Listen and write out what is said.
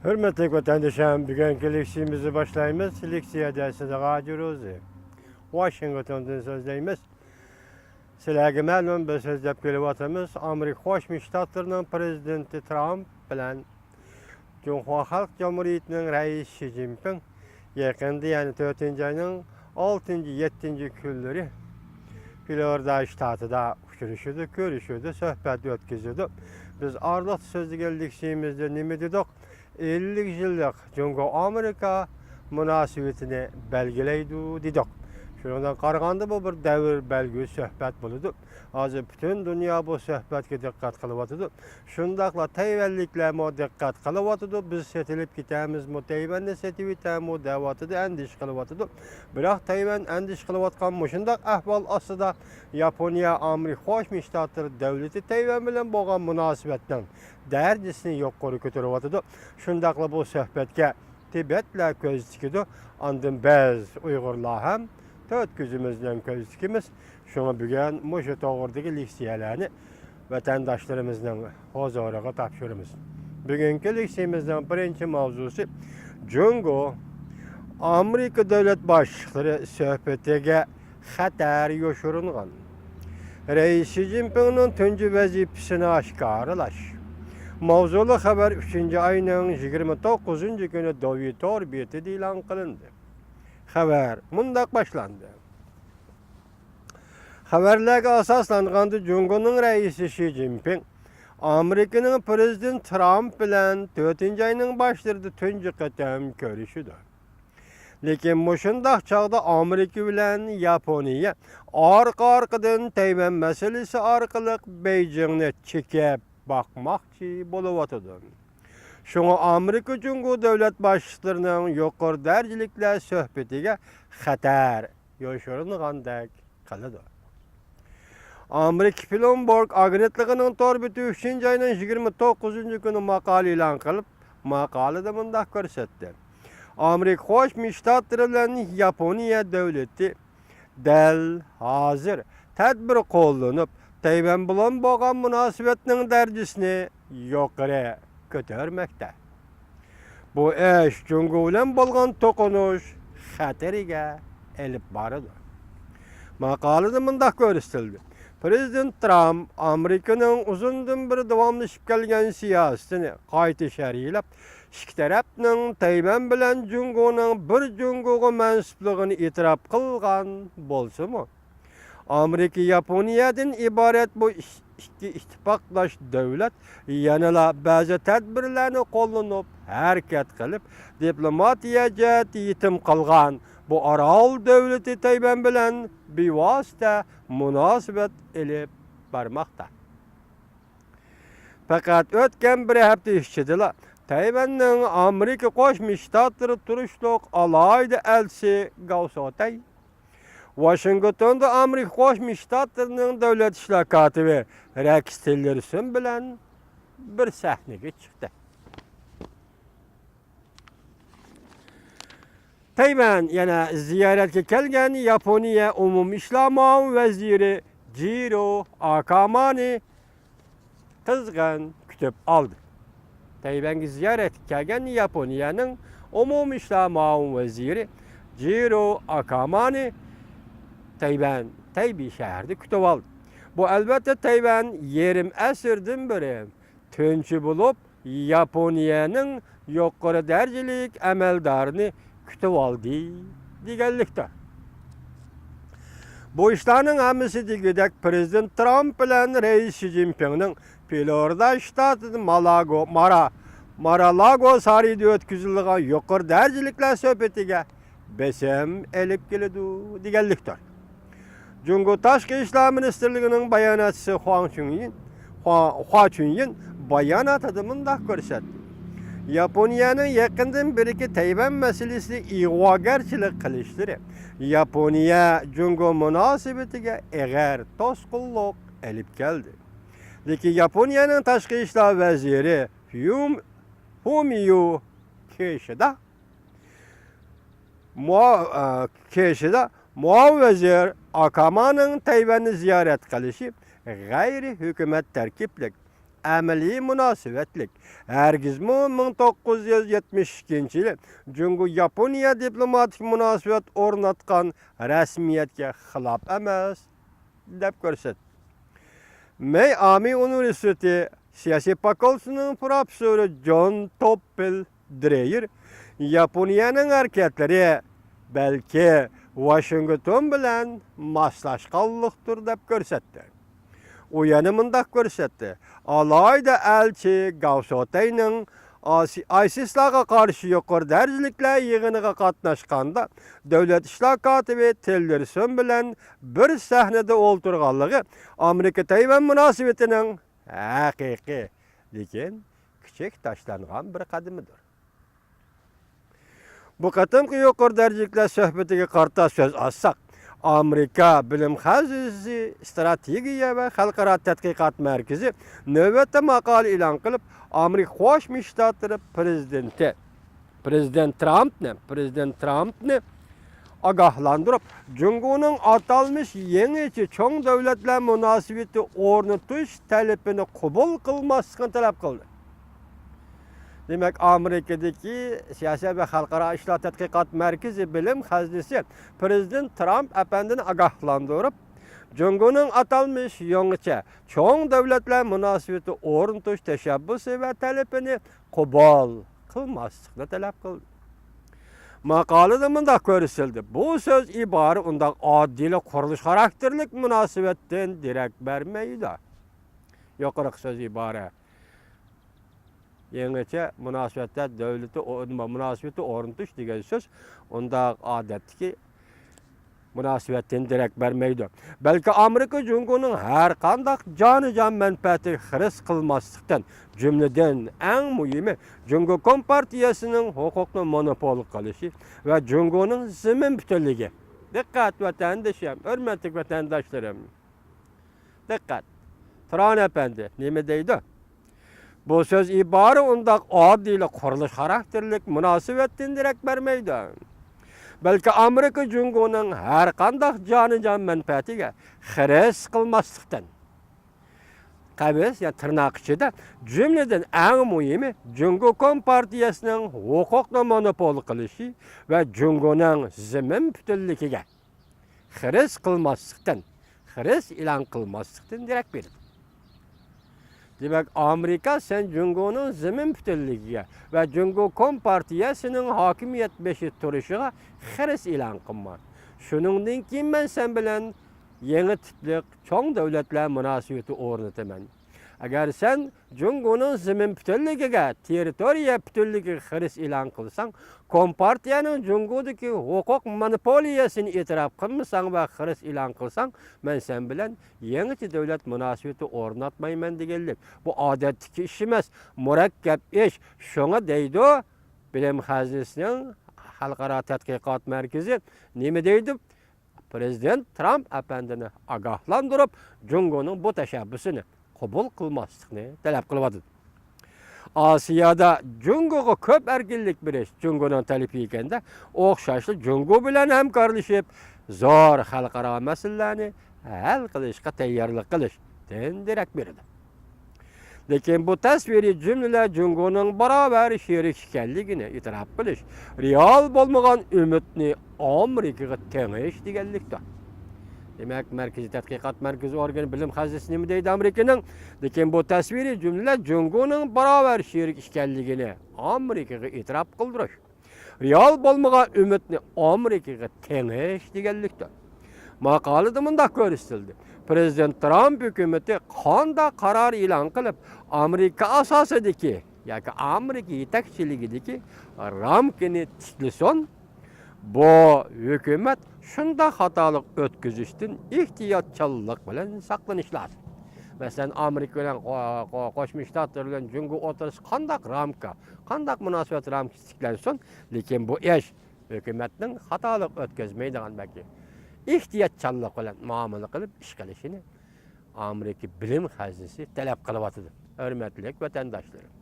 Hürmetli vatandaşlarım, bugünkü leksiyemizi başlayımız. Leksiya dersinde gacırız. Washington'dan sözleyimiz. Sizlerge məlum bir sözləb gelivatımız. Amerika Qoşmuş Ştatlarının prezidenti Trump bilen Cumhuriyet Halk Cumhuriyeti'nin reisi Xi Jinping yakında yani 4. ayının 6. 7. günleri Florida ştatıda uçuruşudu, görüşüdü, söhbət ötküzüdü. Biz arlıq sözlü leksiyemizde ne dedik? 50 yıllık Cumhuriyet-Amerika münasebetini belgeleydi dedik. Şundan qaraganda bu bir davr belgü söhbət buludu. Hazır bütün dünya bu söhbətə diqqət qılıvatıdı. Şundaqla Tayvanliklər mo diqqət qılıvatıdı. Biz setilip gitəmiz mo Tayvan'da setivitəm mo davatıdı, endiş qılıvatıdı. Bırak Tayvan endiş qılıvatqan mo şundaq ahval asıda Yaponiya, Amerika Qoşmuş Ştatları dövləti Tayvan bilen bolğan münasibətdən dərcisini yuqarı götürüvatıdı. Şundaqla bu söhbətə Tibetlə göz dikidi. Andın bəz Uygurlar hem dört gözümüzden göz dikimiz. Şuna bugün Muşu Toğurdaki leksiyelerini vatandaşlarımızdan huzuruna tapşırımız. Bugünkü leksiyemizden birinci mavzusu Cungo Amerika devlet başlıkları söhbetine xatar yoşurunğan. Reis Xi Jinping'nin tüncü vazifesini aşkarılaş. Mavzulu haber 3. ayının 29. günü Dovitor beti ilan kılındı. Haber mundaq başlandı. Haberlerge asaslanğandı Cungo'nun reisi Xi Jinping, Amerika'nın prezident Trump bilen 4. ayının başlarında tüncü qatam görüşüdü. Lekin muşundaq çağda Amerika bilen Yaponiya arka-arkadan Tayvan meselesi arkalık Beijing'ne çekip bakmakçı buluvatıdı. Şuna Amerika Cumhuriyeti devlet başçılarının yuqarı dercilikle söhbetiga xatar yoşurunğandak kılıdı. Amerika Bloomberg agentliğinin torbiti 3. ayının 29. günü makale ilan kılıp makalede mundaq görsetdi. Amerika Qoşmuş Ştatları bilen Yaponiya devleti del hazır tedbir kollanıp Tayvan bilen bolğan münasibetinin dercisini yuqarı götürmekte. Bu iş Cungo bilen bolğan tokunuş xatariga elip barıdı. Makalede mundaq görüstildi. Prezident Trump Amerika'nın uzundan bir davamlaşıp gelgen siyasetini qayta şerhilep, iki tarafning Tayvan bilen Cungo'nun bir Cungo'ga mensuplığını itiraf kılgan bolsa-mı? Amerika Yaponiyadan ibaret bu iki ittifaqlaş devlet yanıla bazı tedbirlerini kollanıp hareket kılıp diplomatiya ciheti yetim kılgan bu aral devleti Tayvan bilen bivasıta münasebet elip barmakta. Fakat ötken bir hafta içidila Tayvan'ın Amerika Qoşmuş Ştatları turuşluq alaydı elçisi Gaussotay Washington'da Amerika Qoşmuş Ştatlarının devlet işler katibi Rex Tillerson bilen bir sahnege çıktı. Tayvan yana ziyaretke kelgen Yaponiya Umum İşler Muavin Veziri Jiro Akamani kızgın kütüp aldı. Tayvan'ı ziyaret kelgen Yaponiya'nın Umum İşler Muavin Veziri Jiro Akamani Taybih şehirde kütüp aldı. Bu elbette Tayvan yerim esirden biri tünçü bulup Yaponiya'nın yuqarı dercilik emeldarını kütüp aldı digellikte. Bu işlerin hemisi digidek Prezident Trump bilen Reis Xi Jinping'nin Florida ştatı Mar-a-Lago sarayda ötküzülüğün yuqarı dercilikler söhbetiga besem elip geledi digellikte. Cungo Taşkı İşler Ministerliğinin bayanatçısı Hua Chunyin bayanat adımında görsetdi. Yaponiyanın yakından biriki Tayvan meselesi ig'vogarchilik qilishlari Yaponiya Cungo münasebetiga eğer to'sqinlik elip keldi. Lekin Yaponiyanın tashqi ishlar vaziri Fumio Kishida muavin vazir Akamanın Tayvan'ı ziyaret qilishi g'ayri hukumat tarkiblik əməli münasibətlik. Hərgizmi 1972-ci il Cungo-Yaponiya diplomatik münasibət ornatqan rəsmiyyətə xilaf emas, deb görsət. Miami Universiteti siyasi fakultəsinin professörü John Toppel Dreyer, Yaponiyanın hərəkətləri bəlkə Washington bilan maslaşqanlıqdır deb görsətdi. O yana mındaq görsətdi. Alayda elçi Gavsotay'nın ISIS'larga qarşı yuqori dərəcəliklə yığınıga qatnaşqanda Dövlət İşlər katibi Tillerson bilan bir səhnədə olturğanlığı Amerika Tayvan münasibətinin haqiqi, lekin kichik taşlanğan bir qadimidir. Bu qatımqı yuqori dərəcəliklə söhbətiga qarta söz açsaq, Amerika Bilim Xəzinəsi Strategiya və Xalqaro Tədqiqat Mərkəzi növbətdə maqala elan qılıb, Amerika Qoşma Ştatları Prezident Trump'ni agahlandırıb, Cungo'nun atalmış yeniçi çoğ dövlətlər münasibeti ornutuş tələbini qəbul qılmasını tələb qıldı. Demek Amerika'daki Siyasi ve Halkara İşler Tədqiqat Merkezi Bilim Xəzinəsi Prezident Trump efendini agahlandırıb, Cungo'nun atalmış yeniçi çoğ dövlətlər münasibeti ornutuş təşəbbüsü ve tələbini qəbul qılmasını tələb qıldı. Maqalada mındaq görüsüldü. Bu söz ibarə undaq adil quruluş xarakterlik münasibətdən dirək vermeydi. Yuqarı söz ibarə. Yeniçe münasibətdə münasibeti ornutuş degan söz undaq adətki münasibətin dirək vermeydi. Belki Amerika Cungo'nun her qandaq canı-can mənfəəti xiris qılmaslıqdan, cümleden en mühimi Cungo Kompartiyasının hukukunu monopol qılışı ve Cungo'nun zemin bütünlüğü. Dikkat vatandaşım, hürmetli vatandaşlarım. Dikkat. Turan Efendi, ne deydi? Bu söz ibarə undaq adil quruluş xarakterlik münasibətin dirək vermeydi. Belki Amerika Cungo'nun her qandaq canı-can mənfəətiga xiris qılmaslıqdan. Qəbiz, yani tırnaq içində cümleden en mühimi Cungo Kompartiyasının hukukunu monopol qılışı ve Cungo'nun zemin bütünlüğüge xiris qılmaslıqdan, xiris ilan qılmaslıqdan dirək verdi. Demek Amerika sen Cungo'nun zemin bütünlüğüge ve Cungo Kompartiyasının hakimiyet beşi turuşuğa xiris ilan qılman. Şunundan keyin ben sen bilen yeni tiplik çoğ dövlətlər münasibeti ornataman. Eğer sen Cungo'nun zemin bütünlüğüge, teritoriya bütünlüğüge xiris ilan qılsan, Kompartiyanın Cungo'daki hukuk monopoliyasını itiraf qılmasan ve xiris ilan qılsan, ben sen bilen yeniçi dövlət münasibeti ornatmayman degenlik. Bu adetki iş emas, murakkab iş. Şuna deydi o, Bilim Xəzinəsinin Xalqaro Tədqiqat Mərkəzi neme deydi? Prezident Trump efendini agahlandırıp Cungo'nun bu təşəbbüsünü qəbul qılmaslıqını tələb qılıbdı. Asiyada Cungo'ga köp erkinlik beriş Cungo'nun tələbi ekende, oxşaşlı Cungo bilen hemkarlaşıp zor xalqaro məsələni hal qilishqa tayyorlik qilish dirək berdi. Lekin bu tasviri cümleler Cungo'nun beraber şerik ekanligini itiraf qilish, real bo'lmagan ümitni Amerikaga tengish deganlikdir. Demek Merkezi Tədqiqat Mərkəzi organı Bilim Xəzinəsi nemi deydi Amerika'nın? Lekin bu tasviri cümleler Cungo'nun beraber şerik ekanligini Amerikaga itiraf qildirish, real bo'lmagan ümitni Amerikaga tengish deganlikdir. Maqalada mındaq görüsüldü. Prezident Trump hükümeti qanda karar ilan qılıp Amerika asasidagi, yoki Amerika yetakchiligidagi ramkani tiklison, bu hükümet şunda hatalık ötküzüştün ihtiyatçılık bilen saklanış lazım. Mesela Amerika bilen Qoşma Ştatlar bilen Cungo oturuş qandaq ramka, qandaq münasibet ramka tiklenson, lekin bu iş hükümetinin hatalık ötküzmeydiğen belki ihtiyatçılık bilen muamele qılıp iş qilishini Amerika Bilim Xəzinəsi tələb qılıbatıdır. Hürmetli vatandaşlarım.